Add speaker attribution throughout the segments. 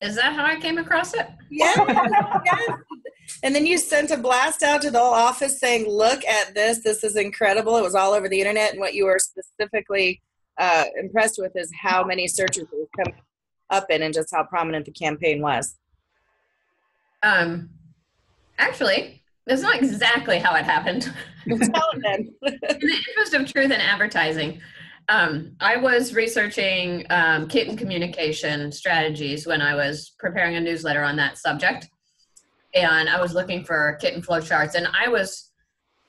Speaker 1: Is that how I came across it?
Speaker 2: Yes, yes. And then you sent a blast out to the whole office saying, look at this. This is incredible. It was all over the internet. And what you were specifically impressed with is how many searches it was coming up in and just how prominent the campaign was.
Speaker 1: Actually, that's not exactly how it happened.
Speaker 2: Tell it then.
Speaker 1: In the interest of truth in advertising, I was researching kitten communication strategies when I was preparing a newsletter on that subject. And I was looking for kitten flow charts. And I was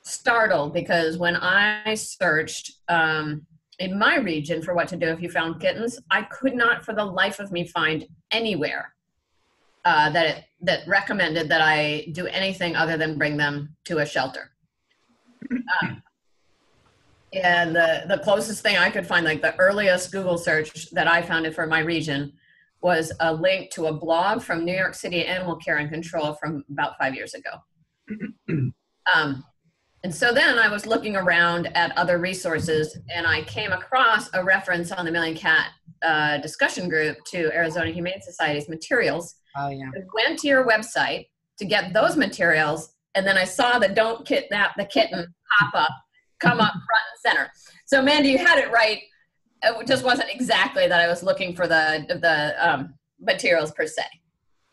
Speaker 1: startled because when I searched in my region for what to do if you found kittens, I could not for the life of me find anywhere that recommended that I do anything other than bring them to a shelter. And the closest thing I could find, like the earliest Google search that I found it for my region, was a link to a blog from New York City Animal Care and Control from about 5 years ago. And so then I was looking around at other resources, and I came across a reference on the Million Cat discussion group to Arizona Humane Society's materials.
Speaker 2: Oh, yeah.
Speaker 1: I went to your website to get those materials, and then I saw the "Don't Kidnap the Kitten" come up front and center. So Mandy, you had it right. It just wasn't exactly that I was looking for the materials per se.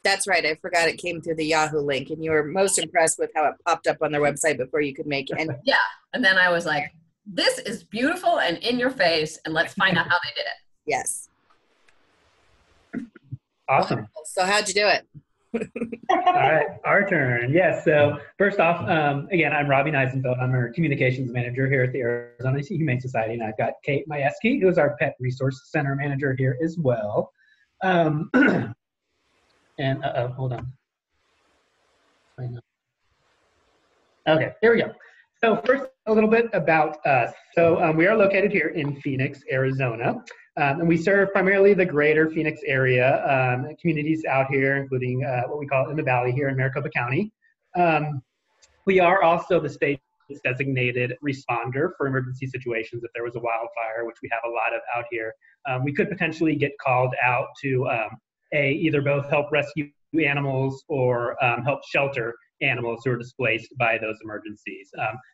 Speaker 2: That's right. I forgot it came through the Yahoo link, and you were most impressed with how it popped up on their website before you could make it.
Speaker 1: Yeah. And then I was like, this is beautiful and in your face, and let's find out how they did it.
Speaker 2: Yes.
Speaker 3: Awesome.
Speaker 2: So how'd you do it?
Speaker 3: All right, our turn. Yes, so first off, again, I'm Robbie Eisenfeld. I'm our communications manager here at the Arizona Humane Society, and I've got Kate Majewski, who is our Pet Resource Center manager here as well. And hold on. Okay, here we go. So first, a little bit about us. So we are located here in Phoenix, Arizona, and we serve primarily the greater Phoenix area, communities out here, including what we call in the Valley here in Maricopa County. We are also the state's designated responder for emergency situations. If there was a wildfire, which we have a lot of out here, we could potentially get called out to either both help rescue animals or help shelter animals who are displaced by those emergencies.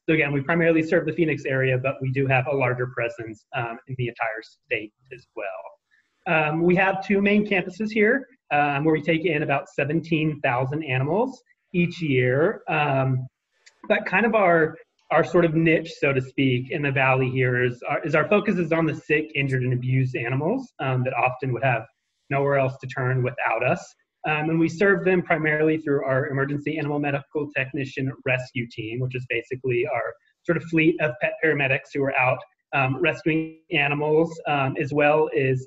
Speaker 3: So again, we primarily serve the Phoenix area, but we do have a larger presence in the entire state as well. We have two main campuses here where we take in about 17,000 animals each year. But kind of our sort of niche, so to speak, in the Valley here is our focus is on the sick, injured, and abused animals that often would have nowhere else to turn without us. And we serve them primarily through our emergency animal medical technician rescue team, which is basically our sort of fleet of pet paramedics who are out rescuing animals, as well as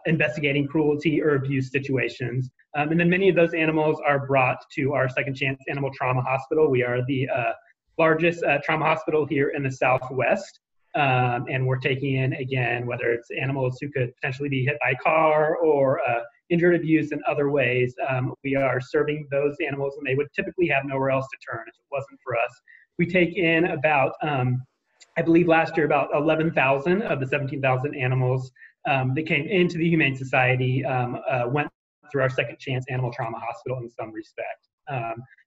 Speaker 3: investigating cruelty or abuse situations. And then many of those animals are brought to our Second Chance Animal Trauma Hospital. We are the largest trauma hospital here in the Southwest. And we're taking in, again, whether it's animals who could potentially be hit by a car or injured, abused in other ways. We are serving those animals, and they would typically have nowhere else to turn if it wasn't for us. We take in about, I believe last year, about 11,000 of the 17,000 animals that came into the Humane Society went through our Second Chance Animal Trauma Hospital in some respect.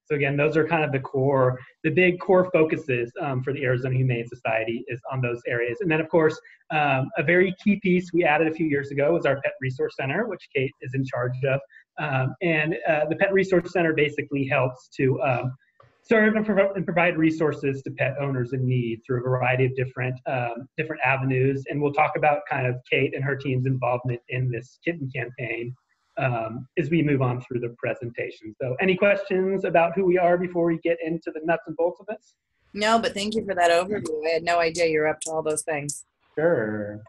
Speaker 3: So again, those are kind of the big core focuses for the Arizona Humane Society is on those areas. And then of course, a very key piece we added a few years ago is our Pet Resource Center, which Kate is in charge of. And the Pet Resource Center basically helps to serve and provide resources to pet owners in need through a variety of different avenues. And we'll talk about kind of Kate and her team's involvement in this kitten campaign as we move on through the presentation. So any questions about who we are before we get into the nuts and bolts of this?
Speaker 2: No, but thank you for that overview. I had no idea you're up to all those things.
Speaker 3: Sure.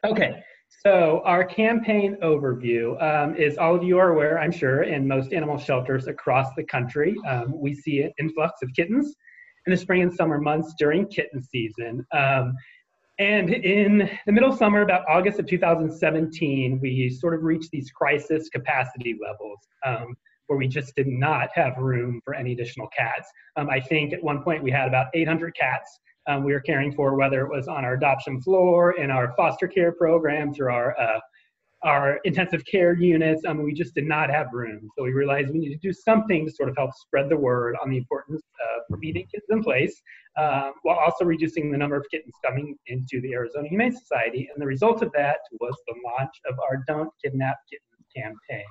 Speaker 3: Okay, so our campaign overview is, all of you are aware, I'm sure, in most animal shelters across the country, we see an influx of kittens in the spring and summer months during kitten season. And in the middle of summer, about August of 2017, we sort of reached these crisis capacity levels where we just did not have room for any additional cats. I think at one point we had about 800 cats we were caring for, whether it was on our adoption floor, in our foster care program, through our our intensive care units. We just did not have room. So we realized we needed to do something to sort of help spread the word on the importance of leaving kittens in place, while also reducing the number of kittens coming into the Arizona Humane Society. And the result of that was the launch of our Don't Kidnap Kittens campaign.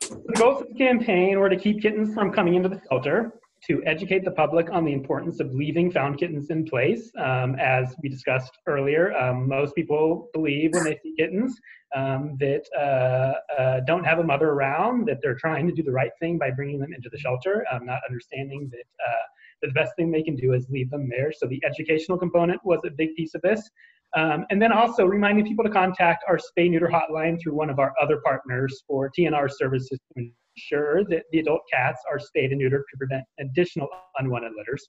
Speaker 3: The goals of the campaign were to keep kittens from coming into the shelter, to educate the public on the importance of leaving found kittens in place. As we discussed earlier, most people believe when they see kittens that don't have a mother around, that they're trying to do the right thing by bringing them into the shelter, not understanding that the best thing they can do is leave them there. So the educational component was a big piece of this. And then also reminding people to contact our spay-neuter hotline through one of our other partners for TNR services to ensure that the adult cats are spayed and neutered to prevent additional unwanted litters.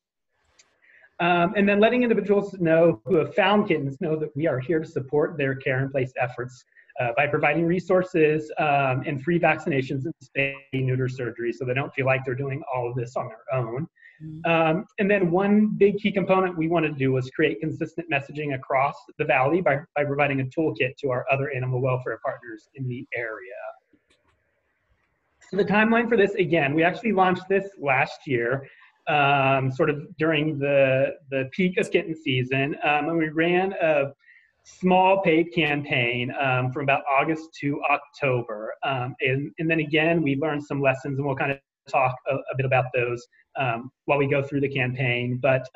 Speaker 3: And then letting individuals know who have found kittens know that we are here to support their care and place efforts by providing resources and free vaccinations and spay-neuter surgery, so they don't feel like they're doing all of this on their own. And then one big key component we wanted to do was create consistent messaging across the valley by providing a toolkit to our other animal welfare partners in the area. So the timeline for this, again, we actually launched this last year, sort of during the peak of kitten season, and we ran a small paid campaign from about August to October. And then again, we learned some lessons, and we'll kind of talk a bit about those while we go through the campaign. But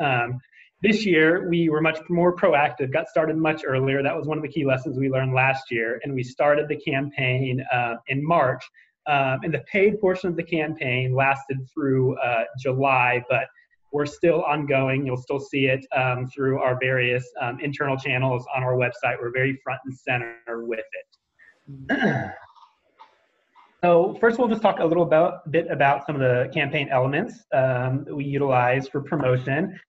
Speaker 3: this year, we were much more proactive, got started much earlier. That was one of the key lessons we learned last year. And we started the campaign in March. And the paid portion of the campaign lasted through July, but we're still ongoing. You'll still see it through our various internal channels on our website. We're very front and center with it. So first, we'll just talk a little bit about some of the campaign elements that we utilize for promotion.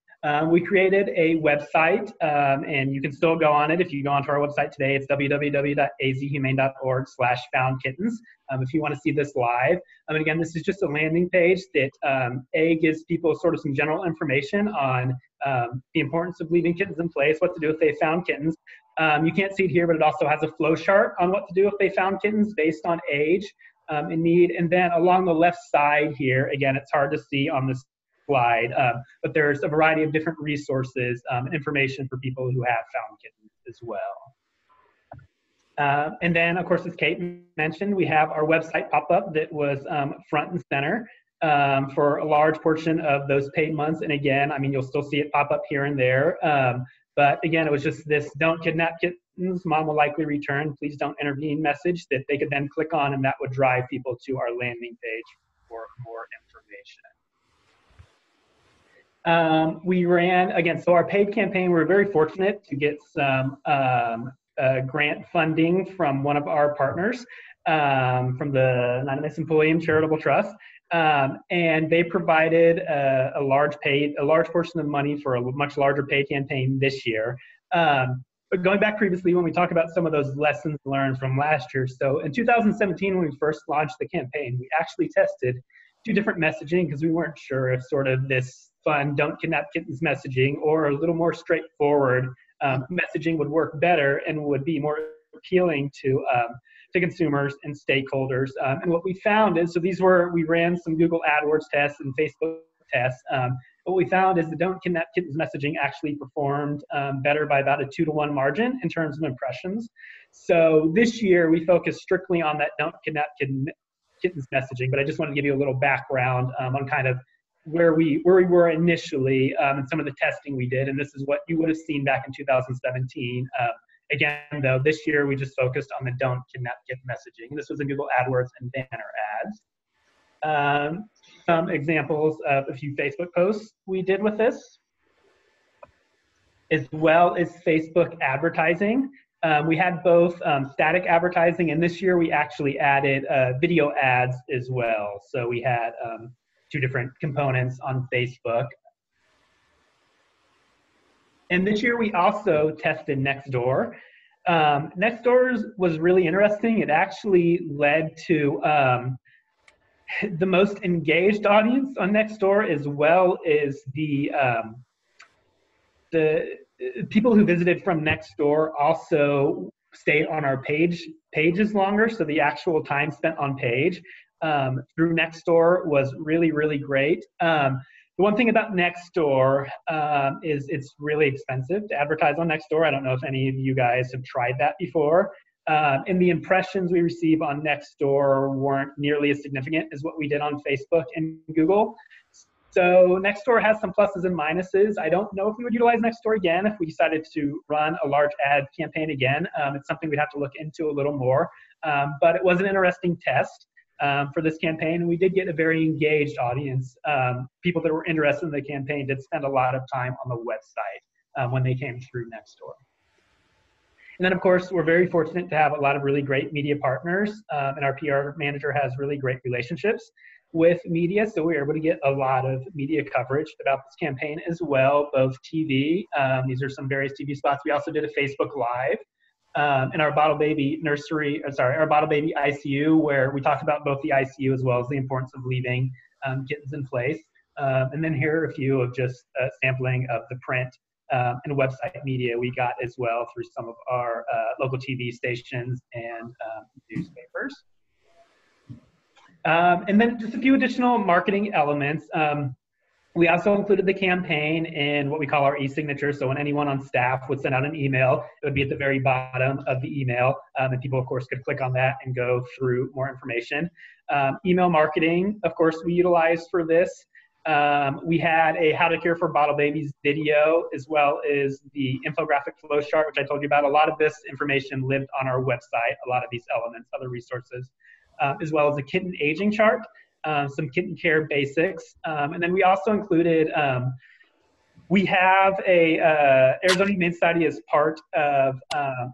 Speaker 3: We created a website, and you can still go on it. If you go onto our website today, it's www.azhumane.org/foundkittens. If you want to see this live. And again, this is just a landing page that gives people sort of some general information on the importance of leaving kittens in place, what to do if they found kittens. You can't see it here, but it also has a flow chart on what to do if they found kittens based on age and need. And then along the left side here, again, it's hard to see on this slide, but there's a variety of different resources and information for people who have found kittens as well. And then, of course, as Kate mentioned, we have our website pop-up that was front and center for a large portion of those paid months. And again, I mean, you'll still see it pop up here and there. But again, it was just this "Don't kidnap kittens, mom will likely return, please don't intervene" message that they could then click on, and that would drive people to our landing page for more information. We ran, again, so our paid campaign, we were very fortunate to get some grant funding from one of our partners, from the Anonymous Employee Charitable Trust. And they provided a large portion of money for a much larger paid campaign this year. But going back previously, when we talk about some of those lessons learned from last year, so in 2017, when we first launched the campaign, we actually tested 2 different messaging because we weren't sure if sort of this fun "Don't Kidnap Kittens" messaging or a little more straightforward messaging would work better and would be more appealing to consumers and stakeholders. And what we found is, so we ran some Google AdWords tests and Facebook tests. What we found is the "Don't Kidnap Kittens" messaging actually performed better by about a 2-to-1 margin in terms of impressions. So this year we focused strictly on that "Don't Kidnap Kittens" messaging, but I just want to give you a little background on kind of where we were initially and some of the testing we did. And this is what you would have seen back in 2017. Again, though, this year we just focused on the "Don't Kidnap Kitten" messaging. This was in Google AdWords and banner ads. Some examples of a few Facebook posts we did with this, as well as Facebook advertising. We had both static advertising, and this year we actually added video ads as well. So we had 2 different components on Facebook. And this year we also tested Nextdoor. Nextdoor was really interesting. It actually led to the most engaged audience on Nextdoor, as well as the people who visited from Nextdoor also stayed on our pages longer. So the actual time spent on page through Nextdoor was really, really great. The one thing about Nextdoor is it's really expensive to advertise on Nextdoor. I don't know if any of you guys have tried that before. And the impressions we receive on Nextdoor weren't nearly as significant as what we did on Facebook and Google. So Nextdoor has some pluses and minuses. I don't know if we would utilize Nextdoor again if we decided to run a large ad campaign again. It's something we'd have to look into a little more. But it was an interesting test for this campaign. We did get a very engaged audience. People that were interested in the campaign did spend a lot of time on the website when they came through Nextdoor. And then, of course, we're very fortunate to have a lot of really great media partners, and our PR manager has really great relationships with media, so we were able to get a lot of media coverage about this campaign as well, both TV. These are some various TV spots. We also did a Facebook Live in our Bottle Baby our Bottle Baby ICU, where we talked about both the ICU as well as the importance of leaving kittens in place. And then here are a few of just sampling of the print and website media we got as well through some of our local TV stations and newspapers. And then just a few additional marketing elements. We also included the campaign in what we call our e-signature. So when anyone on staff would send out an email, it would be at the very bottom of the email. And people, of course, could click on that and go through more information. Email marketing, of course, we utilized for this. We had a How to Care for Bottle Babies video, as well as the infographic flow chart, which I told you about. A lot of this information lived on our website, a lot of these elements, other resources, as well as a kitten aging chart, some kitten care basics. And then we also included, we have a Arizona Humane Society as part of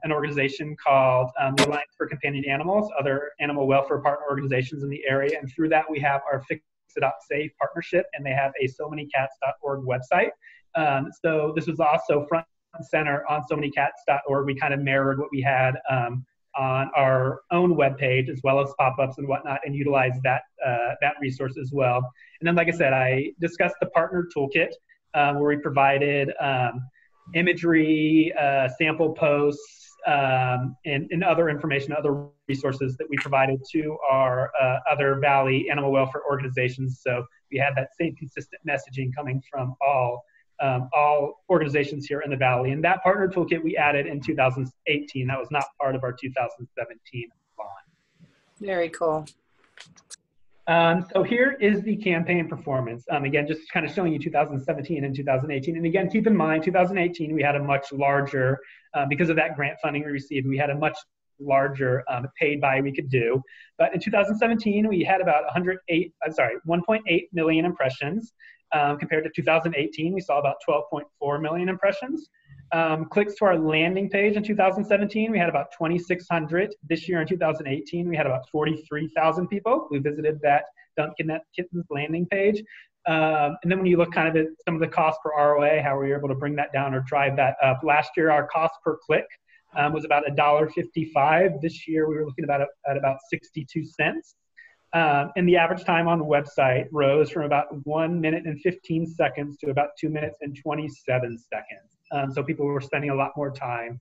Speaker 3: an organization called the Alliance for Companion Animals, other animal welfare partner organizations in the area. And through that, we have our Fix It Up Safe partnership, and they have a somanycats.org website. So this was also front and center on somanycats.org. We kind of mirrored what we had on our own webpage, as well as pop-ups and whatnot, and utilize that resource as well. And then, like I said, I discussed the partner toolkit, where we provided imagery, sample posts, and other information, other resources that we provided to our other Valley animal welfare organizations. So we had that same consistent messaging coming from all organizations here in the Valley. And that partner toolkit we added in 2018. That was not part of our 2017 launch.
Speaker 2: Very cool.
Speaker 3: So here is the campaign performance. Again, just kind of showing you 2017 and 2018. And again, keep in mind, 2018, we had a much larger, because of that grant funding we received, we had a much larger paid buy we could do. But in 2017, we had about 1.8 million impressions. Compared to 2018, we saw about 12.4 million impressions. Clicks to our landing page in 2017, we had about 2,600. This year in 2018, we had about 43,000 people who visited that Dunkin' Kittens landing page. And then when you look kind of at some of the cost per ROA, how we were able to bring that down or drive that up. Last year, our cost per click was about $1.55. This year, we were looking at about 62 cents. And the average time on the website rose from about 1 minute and 15 seconds to about 2 minutes and 27 seconds. So people were spending a lot more time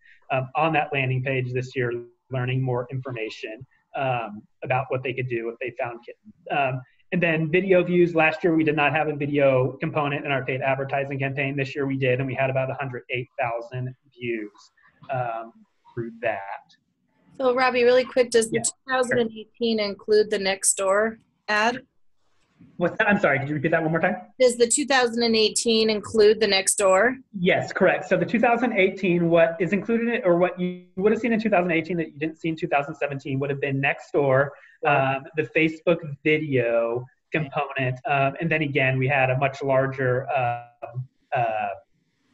Speaker 3: on that landing page this year, learning more information about what they could do if they found kittens. And then video views. Last year, we did not have a video component in our paid advertising campaign. This year we did, and we had about 108,000 views through that.
Speaker 2: So Robbie, really quick, does the 2018 include the Nextdoor ad?
Speaker 3: What's that? I'm sorry, could you repeat that one more time?
Speaker 2: Does the 2018 include the Nextdoor?
Speaker 3: Yes, correct. So the 2018, what is included in it, or what you would have seen in 2018 that you didn't see in 2017, would have been Nextdoor, the Facebook video component, and then again, we had a much larger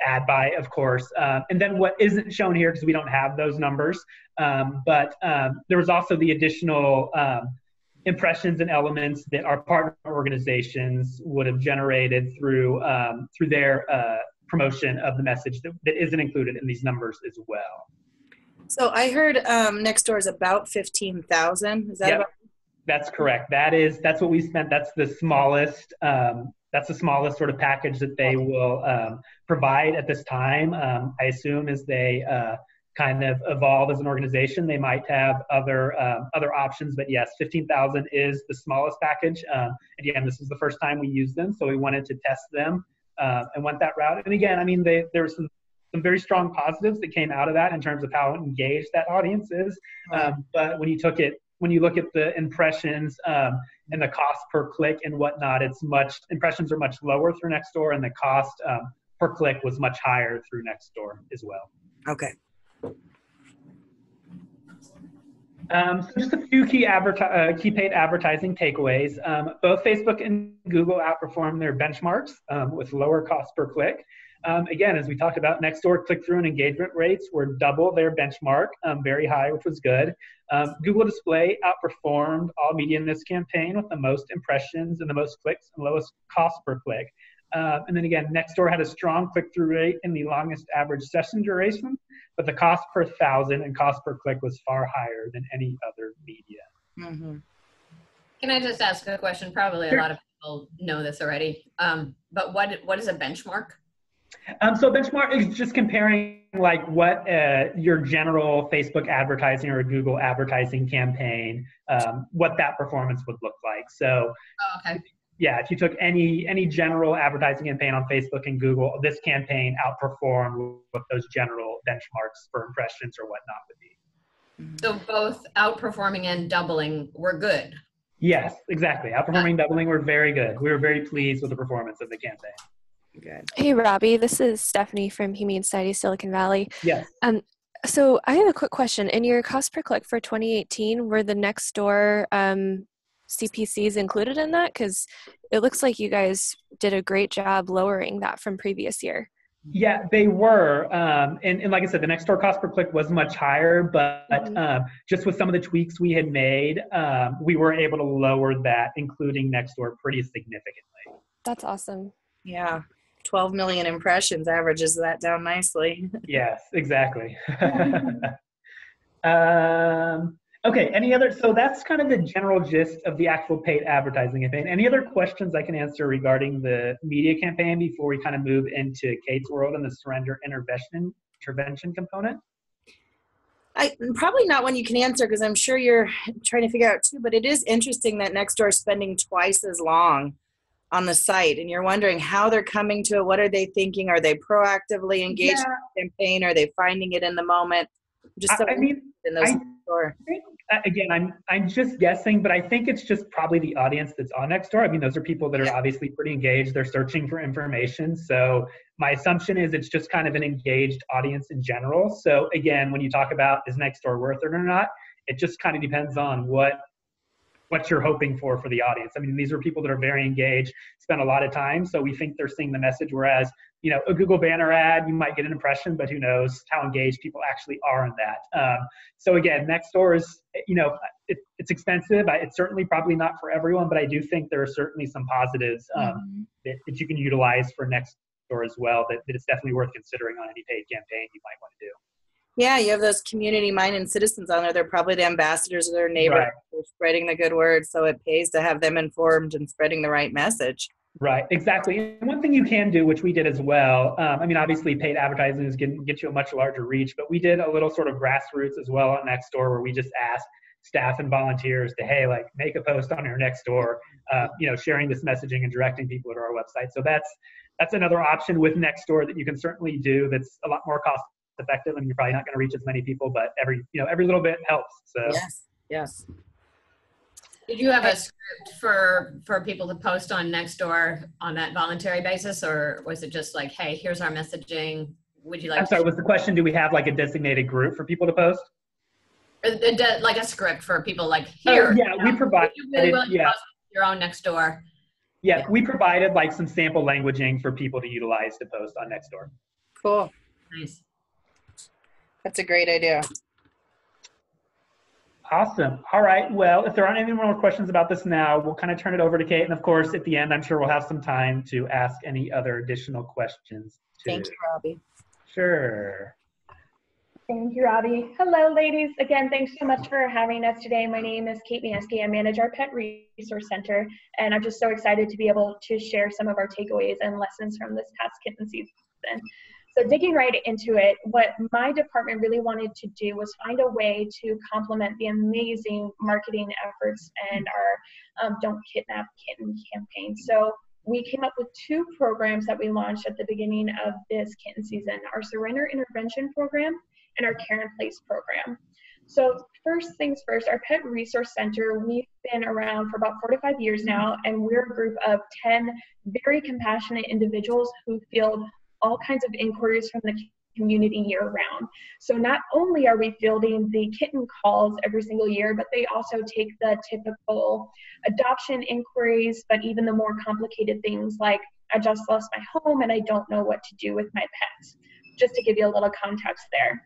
Speaker 3: ad buy, of course. And then what isn't shown here, because we don't have those numbers, but there was also the additional impressions and elements that our partner organizations would have generated through their promotion of the message that isn't included in these numbers as well.
Speaker 2: So I heard Nextdoor is about 15,000. Is that about?
Speaker 3: That's correct. That's what we spent. That's the smallest sort of package that they will provide at this time. I assume as they kind of evolve as an organization, they might have other options. But yes, 15,000 is the smallest package. Again, this is the first time we used them, so we wanted to test them and went that route. And again, I mean, there were some very strong positives that came out of that in terms of how engaged that audience is. But when you look at the impressions and the cost per click and whatnot, impressions are much lower through Nextdoor, and the cost per click was much higher through Nextdoor as well.
Speaker 2: Okay.
Speaker 3: So just a few key paid advertising takeaways. Both Facebook and Google outperformed their benchmarks with lower cost per click. Again, as we talked about, Nextdoor click-through and engagement rates were double their benchmark, very high, which was good. Google Display outperformed all media in this campaign with the most impressions and the most clicks and lowest cost per click. And then again, Nextdoor had a strong click-through rate and the longest average session duration, but the cost per thousand and cost per click was far higher than any other media.
Speaker 2: Mm-hmm.
Speaker 1: Can I just ask a question? Probably
Speaker 3: Sure.
Speaker 1: a lot of people know this already, but what is a benchmark?
Speaker 3: So benchmark is just comparing like what your general Facebook advertising or Google advertising campaign, what that performance would look like. So
Speaker 1: Okay.
Speaker 3: yeah, if you took any general advertising campaign on Facebook and Google, this campaign outperformed what those general benchmarks for impressions or whatnot would be.
Speaker 1: So both outperforming and doubling were good.
Speaker 3: Yes, exactly. Outperforming, doubling were very good. We were very pleased with the performance of the campaign.
Speaker 2: Good.
Speaker 4: Hey, Robbie, this is Stephanie from Humane Society Silicon Valley.
Speaker 3: Yes.
Speaker 4: So I have a quick question. In your cost per click for 2018, were the Nextdoor CPCs included in that? Because it looks like you guys did a great job lowering that from previous year.
Speaker 3: Yeah, they were. And like I said, the Nextdoor cost per click was much higher, but just with some of the tweaks we had made, we were able to lower that, including Nextdoor, pretty significantly.
Speaker 4: That's awesome.
Speaker 2: Yeah. 12 million impressions averages that down nicely.
Speaker 3: Yes, exactly. Okay, so that's kind of the general gist of the actual paid advertising campaign. Any other questions I can answer regarding the media campaign before we kind of move into Kate's world and the surrender intervention component?
Speaker 2: Probably not one you can answer because I'm sure you're trying to figure out too, but it is interesting that Nextdoor is spending twice as long on the site, and you're wondering how they're coming to it. What are they thinking? Are they proactively engaged in the campaign? Are they finding it in the moment? Just so in those
Speaker 3: again, I'm just guessing, but I think it's just probably the audience that's on Nextdoor. I mean, those are people that are obviously pretty engaged. They're searching for information. So my assumption is it's just kind of an engaged audience in general. So again, when you talk about is Nextdoor worth it or not, it just kind of depends on what you're hoping for the audience. I mean, these are people that are very engaged, spend a lot of time, so we think they're seeing the message, whereas, a Google banner ad, you might get an impression, but who knows how engaged people actually are in that. So again, Nextdoor is, it's expensive. It's certainly probably not for everyone, but I do think there are certainly some positives that you can utilize for Nextdoor as well, that it's definitely worth considering on any paid campaign you might want to do.
Speaker 2: Yeah, you have those community-minded citizens on there. They're probably the ambassadors of their neighborhood.
Speaker 3: Right.
Speaker 2: They're spreading the good word, so it pays to have them informed and spreading the right message.
Speaker 3: Right, exactly. And one thing you can do, which we did as well, I mean, obviously paid advertising is going to get you a much larger reach, but we did a little sort of grassroots as well on Nextdoor where we just asked staff and volunteers to, hey, like make a post on your Nextdoor, sharing this messaging and directing people to our website. So that's another option with Nextdoor that you can certainly do that's a lot more cost effective, and you're probably not going to reach as many people, but every little bit helps. So
Speaker 2: yes.
Speaker 1: Did you have a script for people to post on Nextdoor on that voluntary basis, or was it just like, hey, here's our messaging? Would you like?
Speaker 3: I'm sorry. Was the question? Do we have like a designated group for people to post?
Speaker 1: Like a script for people, like here.
Speaker 3: We provided.
Speaker 1: Your own Nextdoor.
Speaker 3: Yeah, we provided like some sample languaging for people to utilize to post on Nextdoor.
Speaker 2: Cool.
Speaker 1: Nice.
Speaker 2: That's a great idea.
Speaker 3: Awesome. All right. Well, if there aren't any more questions about this now, we'll kind of turn it over to Kate. And of course, at the end, I'm sure we'll have some time to ask any other additional questions too.
Speaker 2: Thank you, Robbie.
Speaker 3: Sure.
Speaker 5: Thank you, Robbie. Hello, ladies. Again, thanks so much for having us today. My name is Kate Mansky. I manage our Pet Resource Center, and I'm just so excited to be able to share some of our takeaways and lessons from this past kitten season. So digging right into it, what my department really wanted to do was find a way to complement the amazing marketing efforts and our Don't Kidnap Kitten campaign. So we came up with two programs that we launched at the beginning of this kitten season, our Surrender Intervention Program and our Care in Place program. So first things first, our Pet Resource Center, we've been around for about 4 to 5 years now, and we're a group of 10 very compassionate individuals who field all kinds of inquiries from the community year-round. So not only are we fielding the kitten calls every single year, but they also take the typical adoption inquiries, but even the more complicated things like, I just lost my home and I don't know what to do with my pets, just to give you a little context there.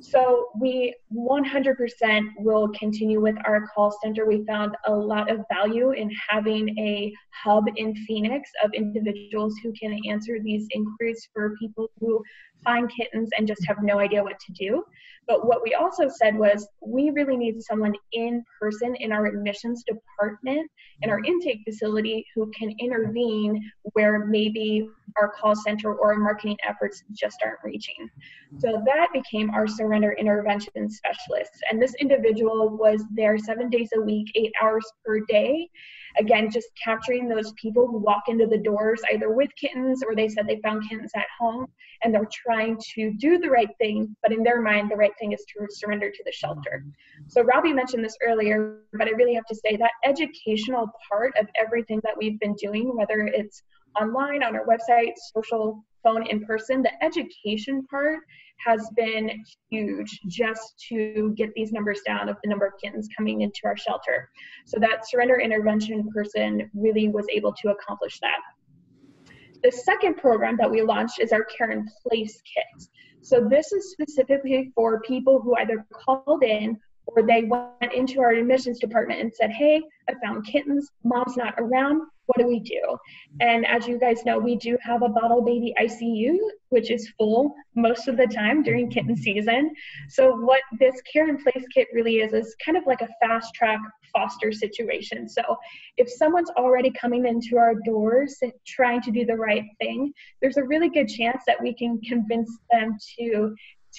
Speaker 5: So we 100% will continue with our call center. We found a lot of value in having a hub in Phoenix of individuals who can answer these inquiries for people who find kittens and just have no idea what to do. But what we also said was we really need someone in person in our admissions department, in our intake facility, who can intervene where maybe our call center or our marketing efforts just aren't reaching. So that became our Surrender Intervention Specialist. And this individual was there 7 days a week, 8 hours per day. Again, just capturing those people who walk into the doors either with kittens or they said they found kittens at home and they're trying to do the right thing, but in their mind, the right thing is to surrender to the shelter. So Robbie mentioned this earlier, but I really have to say that educational part of everything that we've been doing, whether it's online, on our website, social, phone, in person, the education part has been huge just to get these numbers down of the number of kittens coming into our shelter. So that surrender intervention person really was able to accomplish that. The second program that we launched is our Care in Place kit. So this is specifically for people who either called in or they went into our admissions department and said, hey, I found kittens, mom's not around, what do we do? And as you guys know, we do have a bottle baby ICU, which is full most of the time during kitten season. So what this Care in Place kit really is kind of like a fast track foster situation. So if someone's already coming into our doors and trying to do the right thing, there's a really good chance that we can convince them to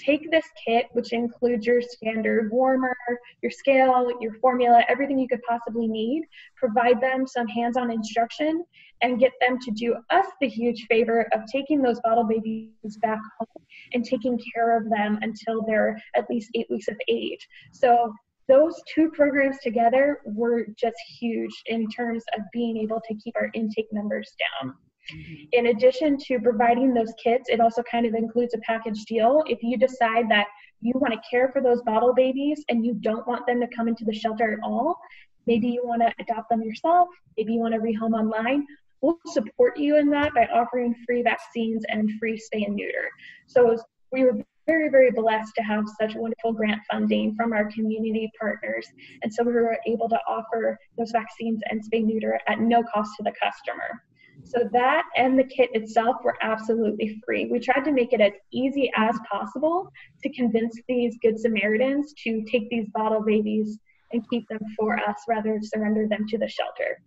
Speaker 5: take this kit, which includes your standard warmer, your scale, your formula, everything you could possibly need, provide them some hands-on instruction, and get them to do us the huge favor of taking those bottle babies back home and taking care of them until they're at least 8 weeks of age. So those two programs together were just huge in terms of being able to keep our intake numbers down. In addition to providing those kits, it also kind of includes a package deal. If you decide that you want to care for those bottle babies and you don't want them to come into the shelter at all, maybe you want to adopt them yourself, maybe you want to rehome online, we'll support you in that by offering free vaccines and free spay and neuter. So we were very, very blessed to have such wonderful grant funding from our community partners. And so we were able to offer those vaccines and spay neuter at no cost to the customer. So that and the kit itself were absolutely free. We tried to make it as easy as possible to convince these Good Samaritans to take these bottle babies and keep them for us rather than surrender them to the shelter.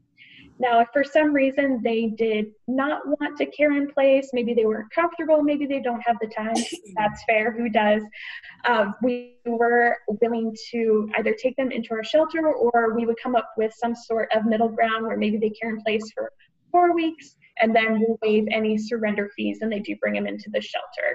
Speaker 5: Now, if for some reason they did not want to Care in Place, maybe they weren't comfortable, maybe they don't have the time, that's fair, who does? We were willing to either take them into our shelter or we would come up with some sort of middle ground where maybe they Care in Place for 4 weeks, and then we'll waive any surrender fees and they do bring them into the shelter.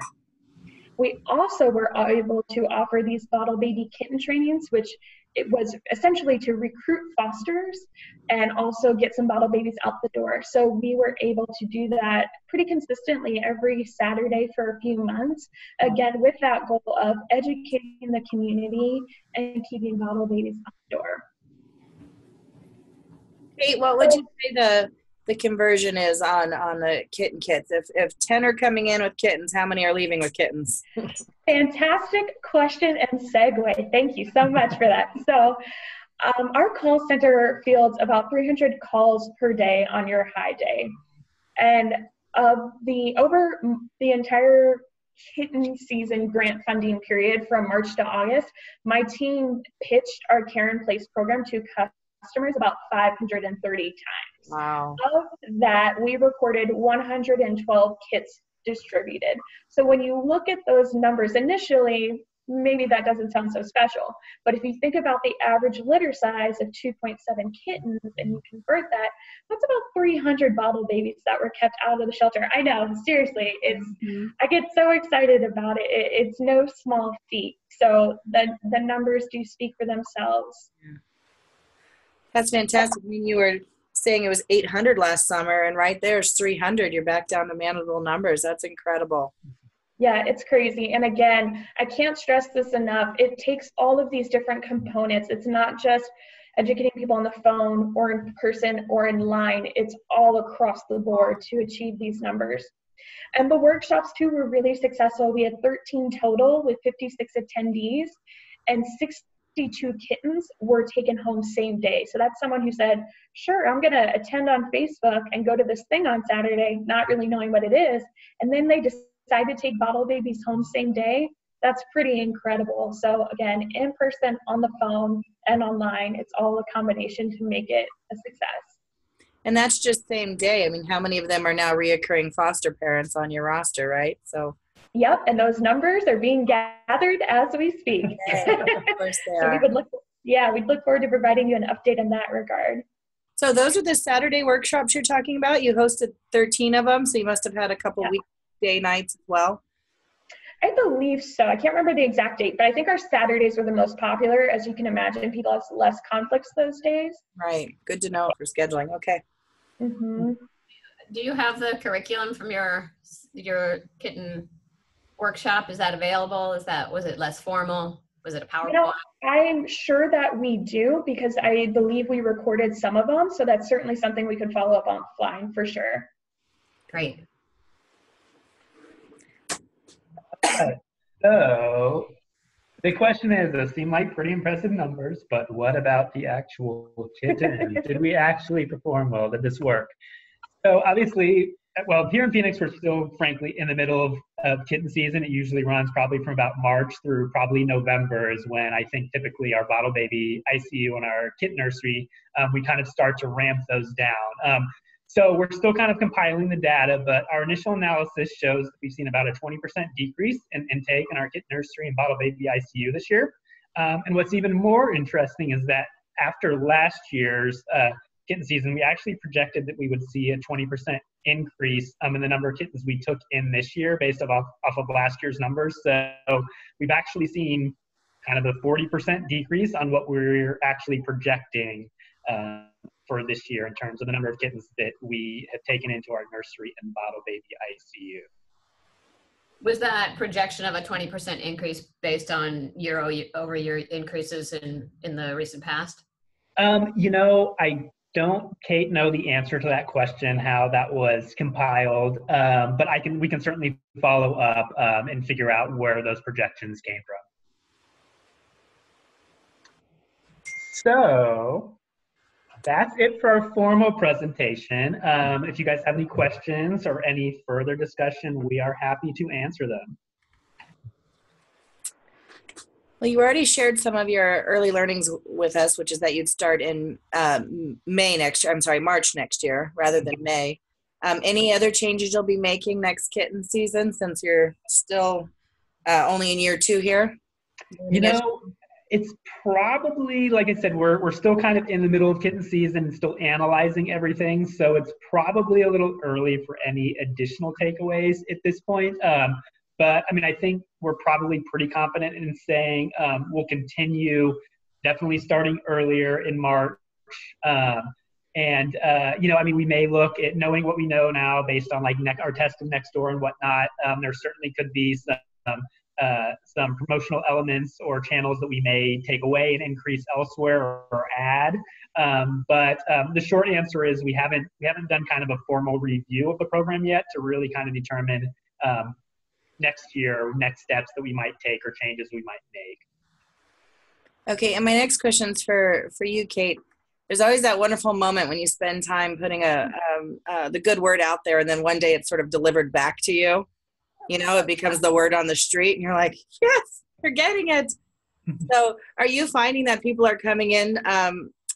Speaker 5: We also were able to offer these bottle baby kitten trainings, which it was essentially to recruit fosters and also get some bottle babies out the door. So we were able to do that pretty consistently every Saturday for a few months, again, with that goal of educating the community and keeping bottle babies out the door.
Speaker 2: Kate, what would you say the conversion is on the kitten kits? If 10 are coming in with kittens, how many are leaving with kittens?
Speaker 5: Fantastic question and segue. Thank you so much for that. So our call center fields about 300 calls per day on your high day. And over the entire kitten season grant funding period from March to August, my team pitched our Care in Place program to customers about 530 times.
Speaker 2: Wow.
Speaker 5: Of that, we recorded 112 kits distributed. So when you look at those numbers initially, maybe that doesn't sound so special. But if you think about the average litter size of 2.7 kittens and you convert that, that's about 300 bottle babies that were kept out of the shelter. I know, seriously, I get so excited about it. It's no small feat. So the numbers do speak for themselves.
Speaker 2: Yeah. That's fantastic. I mean, you were saying it was 800 last summer, and right there's 300. You're back down to manageable numbers. That's incredible.
Speaker 5: Yeah, it's crazy. And again, I can't stress this enough. It takes all of these different components. It's not just educating people on the phone or in person or in line. It's all across the board to achieve these numbers. And the workshops too were really successful. We had 13 total with 56 attendees, and 62 kittens were taken home same day. So that's someone who said, sure, I'm going to attend on Facebook and go to this thing on Saturday, not really knowing what it is. And then they decide to take bottle babies home same day. That's pretty incredible. So again, in person, on the phone, and online, it's all a combination to make it a success.
Speaker 2: And that's just same day. I mean, how many of them are now reoccurring foster parents on your roster, right? So.
Speaker 5: Yep, and those numbers are being gathered as we speak.
Speaker 2: Yeah, of course they are.
Speaker 5: We'd look forward to providing you an update in that regard.
Speaker 2: So those are the Saturday workshops you're talking about? You hosted 13 of them, so you must have had a couple weekday nights as well?
Speaker 5: I believe so. I can't remember the exact date, but I think our Saturdays were the most popular. As you can imagine, people have less conflicts those days.
Speaker 2: Right. Good to know for scheduling. Okay.
Speaker 5: Mm-hmm.
Speaker 1: Do you have the curriculum from your kitten workshop? Is that available? Was it less formal? Was it a PowerPoint?
Speaker 5: I'm sure that we do, because I believe we recorded some of them. So that's certainly something we could follow up on offline for sure.
Speaker 1: Great.
Speaker 3: So the question is, those seem like pretty impressive numbers, but what about the actual kittens? Did we actually perform well? Did this work? So obviously, well, here in Phoenix, we're still, frankly, in the middle of kitten season. It usually runs probably from about March through probably November is when I think typically our bottle baby ICU and our kitten nursery, we kind of start to ramp those down. So we're still kind of compiling the data, but our initial analysis shows that we've seen about a 20% decrease in intake in our kitten nursery and bottle baby ICU this year. And what's even more interesting is that after last year's kitten season, we actually projected that we would see a 20% increase in the number of kittens we took in this year based off of last year's numbers. So we've actually seen kind of a 40% decrease on what we're actually projecting for this year in terms of the number of kittens that we have taken into our nursery and bottle baby ICU.
Speaker 1: Was that projection of a 20% increase based on year-over-year increases in the recent past?
Speaker 3: I don't, Kate, know the answer to that question, how that was compiled, but we can certainly follow up and figure out where those projections came from. So that's it for our formal presentation. If you guys have any questions or any further discussion, we are happy to answer them.
Speaker 2: Well, you already shared some of your early learnings with us, which is that you'd start in March next year rather than May. Any other changes you'll be making next kitten season since you're still only in year 2 here?
Speaker 3: It's probably, like I said, we're still kind of in the middle of kitten season and still analyzing everything. So it's probably a little early for any additional takeaways at this point. But I mean, I think we're probably pretty confident in saying we'll continue definitely starting earlier in March. We may look at knowing what we know now based on like our test of next door and whatnot. There certainly could be some promotional elements or channels that we may take away and increase elsewhere or add. But the short answer is we haven't done kind of a formal review of the program yet to really kind of determine next year next steps that we might take or changes we might make.
Speaker 2: Okay, and my next question is for you, Kate. There's always that wonderful moment when you spend time putting the good word out there, and then one day it's sort of delivered back to you. It becomes the word on the street, and you're like, yes, you're getting it. So are you finding that people are coming in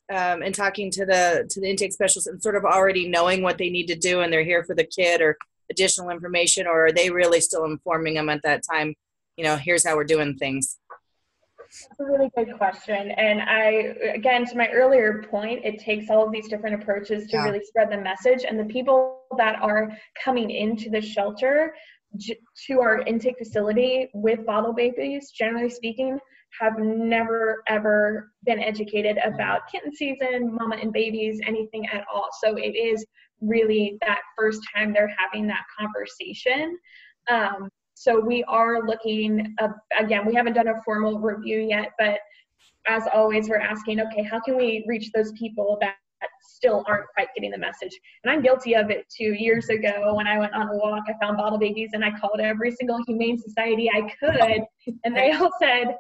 Speaker 2: and talking to the intake specialist and sort of already knowing what they need to do, and they're here for the kid, or additional information, or are they really still informing them at that time, here's how we're doing things?
Speaker 5: That's a really good question. And again, to my earlier point, it takes all of these different approaches to really spread the message. And the people that are coming into the shelter to our intake facility with bottle babies, generally speaking, have never, ever been educated about kitten season, mama and babies, anything at all. So it is really that first time they're having that conversation. So we are looking, again, we haven't done a formal review yet, but as always, we're asking, okay, how can we reach those people that still aren't quite getting the message? And I'm guilty of it too. Years ago, when I went on a walk, I found bottle babies and I called every single Humane Society I could, and they all said,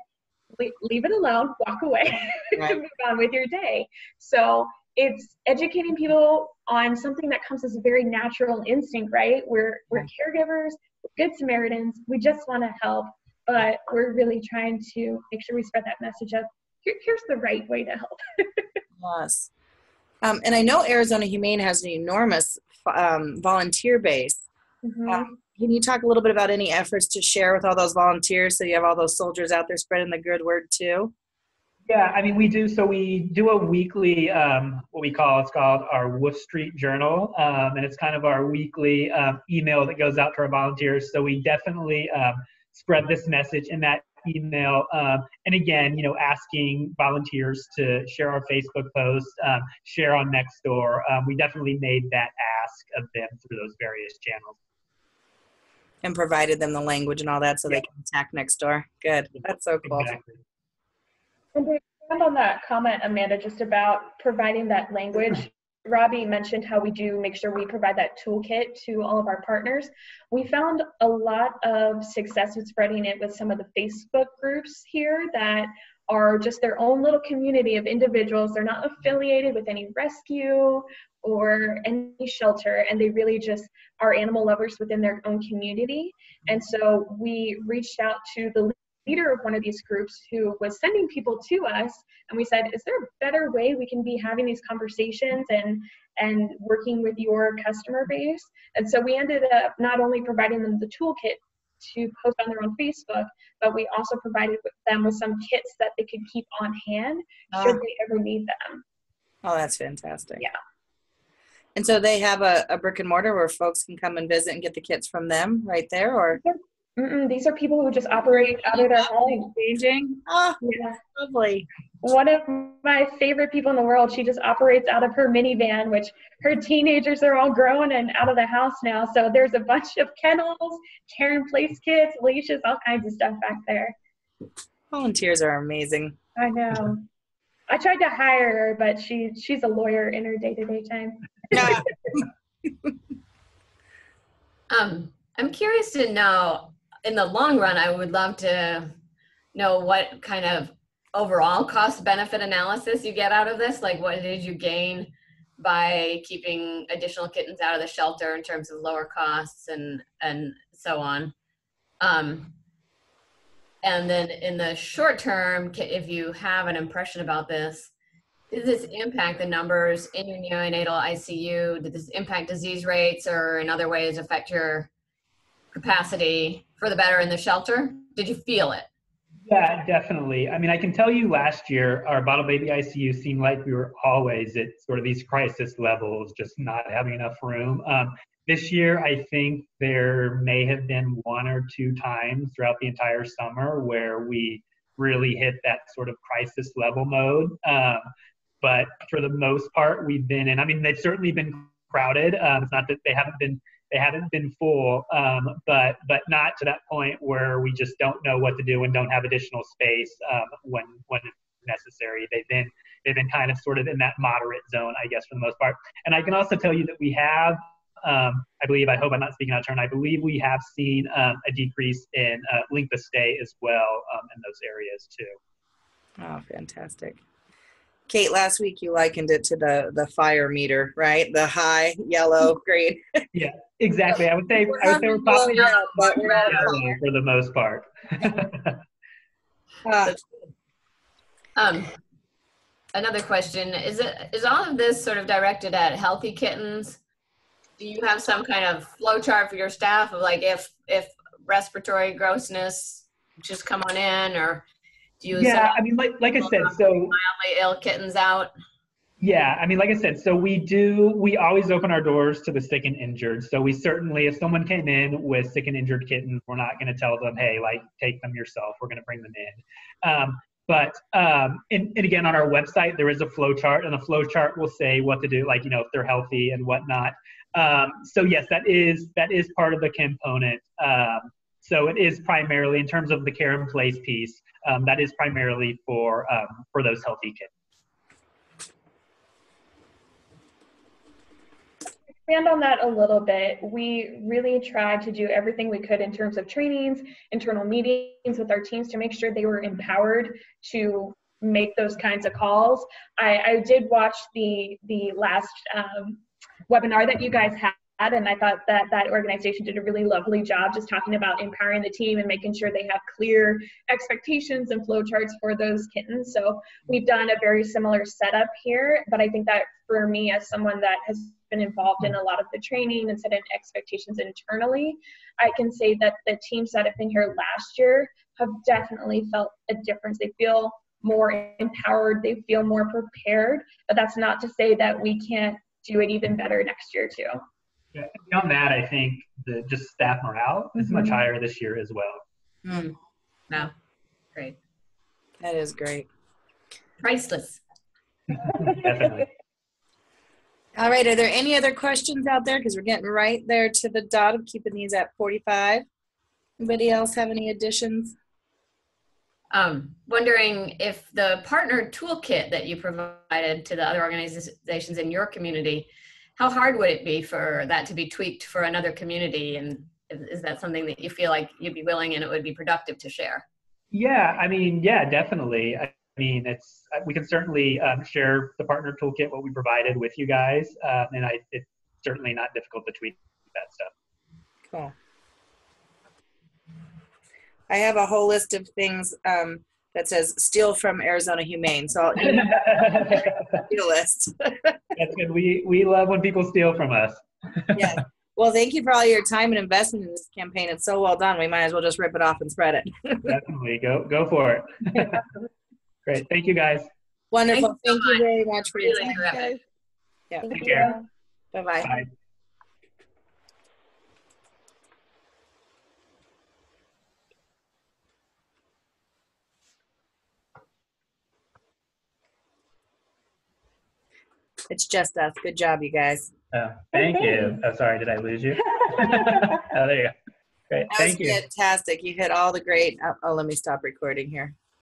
Speaker 5: leave it alone, walk away, move on with your day. So it's educating people on something that comes as a very natural instinct, right? We're caregivers, we're Good Samaritans, we just want to help, but we're really trying to make sure we spread that message of here's the right way to help.
Speaker 2: Yes. And I know Arizona Humane has an enormous volunteer base.
Speaker 5: Mm-hmm.
Speaker 2: Can you talk a little bit about any efforts to share with all those volunteers so you have all those soldiers out there spreading the good word too?
Speaker 3: Yeah, I mean, we do. So we do a weekly, it's called our Wolf Street Journal. And it's kind of our weekly email that goes out to our volunteers. So we definitely spread this message in that email. And again, asking volunteers to share our Facebook posts, share on Nextdoor. We definitely made that ask of them through those various channels.
Speaker 2: And provided them the language and all that so they can attack Nextdoor. Good. That's so cool.
Speaker 3: Exactly.
Speaker 5: And to expand on that comment, Amanda, just about providing that language, Robbie mentioned how we do make sure we provide that toolkit to all of our partners. We found a lot of success with spreading it with some of the Facebook groups here that are just their own little community of individuals. They're not affiliated with any rescue or any shelter, and they really just are animal lovers within their own community. And so we reached out to the leader of one of these groups who was sending people to us, and we said, is there a better way we can be having these conversations and working with your customer base? And so we ended up not only providing them the toolkit to post on their own Facebook, but we also provided them with some kits that they could keep on hand should they ever need them.
Speaker 2: Oh, that's fantastic.
Speaker 5: Yeah.
Speaker 2: And so they have a brick and mortar where folks can come and visit and get the kits from them right there, or?
Speaker 5: These are people who just operate out of their home.
Speaker 2: Exchanging? Oh, yeah. Lovely.
Speaker 5: One of my favorite people in the world, she just operates out of her minivan, which her teenagers are all grown and out of the house now. So there's a bunch of kennels, care and place kits, leashes, all kinds of stuff back there.
Speaker 2: Volunteers are amazing.
Speaker 5: I know. I tried to hire her, but she's a lawyer in her day-to-day time.
Speaker 2: Yeah.
Speaker 1: I'm curious to know, in the long run, I would love to know what kind of overall cost benefit analysis you get out of this. Like, what did you gain by keeping additional kittens out of the shelter in terms of lower costs and so on? And then in the short term, if you have an impression about this, did this impact the numbers in your neonatal ICU? Did this impact disease rates or in other ways affect your capacity for the better in the shelter? Did you feel it?
Speaker 3: Yeah, definitely. I mean, I can tell you last year, our bottle baby ICU seemed like we were always at sort of these crisis levels, just not having enough room. This year, I think there may have been one or two times throughout the entire summer where we really hit that sort of crisis level mode. But for the most part, we've been in, I mean, they've certainly been crowded. It's not that they haven't been full, but not to that point where we just don't know what to do and don't have additional space when necessary. They've been kind of sort of in that moderate zone, I guess, for the most part. And I can also tell you that we have, I hope I'm not speaking out of turn, I believe we have seen a decrease in length of stay as well in those areas too.
Speaker 2: Oh, fantastic. Kate, last week you likened it to the fire meter, right? The high, yellow, green.
Speaker 3: Yeah, exactly. I would say we're probably yellow for the most part.
Speaker 1: Another question, is all of this sort of directed at healthy kittens? Do you have some kind of flow chart for your staff of like if respiratory grossness, just come on in, or do you
Speaker 3: Yeah, I mean, like I said, so
Speaker 1: mildly ill kittens out?
Speaker 3: yeah, I mean, like I said, so we always open our doors to the sick and injured. So we certainly, if someone came in with sick and injured kittens, we're not going to tell them, hey, like, take them yourself. We're going to bring them in. And again, on our website, there is a flow chart, and the flow chart will say what to do, like, you know, if they're healthy and whatnot. So yes, that is part of the component. So it is primarily, in terms of the care in place piece, that is primarily for those healthy kittens.
Speaker 5: Expand on that a little bit. We really tried to do everything we could in terms of trainings, internal meetings with our teams to make sure they were empowered to make those kinds of calls. I did watch the last webinar that you guys had, and I thought that organization did a really lovely job just talking about empowering the team and making sure they have clear expectations and flow charts for those kittens. So we've done a very similar setup here, but I think that for me, as someone that has been involved in a lot of the training and setting expectations internally, I can say that the teams that have been here last year have definitely felt a difference. They feel more empowered, they feel more prepared, but that's not to say that we can't do it even better next year too.
Speaker 3: Yeah, beyond that, I think the just staff morale is much higher this year as well.
Speaker 1: No, great.
Speaker 2: That is great.
Speaker 1: Priceless.
Speaker 3: Definitely.
Speaker 2: All right, are there any other questions out there? Because we're getting right there to the dot of keeping these at 45. Anybody else have any additions?
Speaker 1: Wondering if the partner toolkit that you provided to the other organizations in your community, how hard would it be for that to be tweaked for another community? And is that something that you feel like you'd be willing and it would be productive to share?
Speaker 3: Yeah, I mean, yeah, definitely. I mean, we can certainly share the partner toolkit, what we provided with you guys, and it's certainly not difficult to tweak that stuff.
Speaker 2: Cool. I have a whole list of things that says steal from Arizona Humane, so I'll email you a list.
Speaker 3: That's good. We love when people steal from us.
Speaker 2: Yeah. Well, thank you for all your time and investment in this campaign. It's so well done. We might as well just rip it off and spread it.
Speaker 3: Definitely. Go for it. Great. Thank you, guys.
Speaker 2: Wonderful. Thank you very much for your
Speaker 1: Really
Speaker 2: time.
Speaker 1: terrific.
Speaker 2: Yeah.
Speaker 3: Take care.
Speaker 2: Bye-bye.
Speaker 3: Bye.
Speaker 2: It's just us. Good job, you guys.
Speaker 3: Oh, thank you. Oh, sorry. Did I lose you? Oh, there you go. Great.
Speaker 2: That
Speaker 3: Thank
Speaker 2: was
Speaker 3: you.
Speaker 2: fantastic. You hit all the great. Oh, let me stop recording here.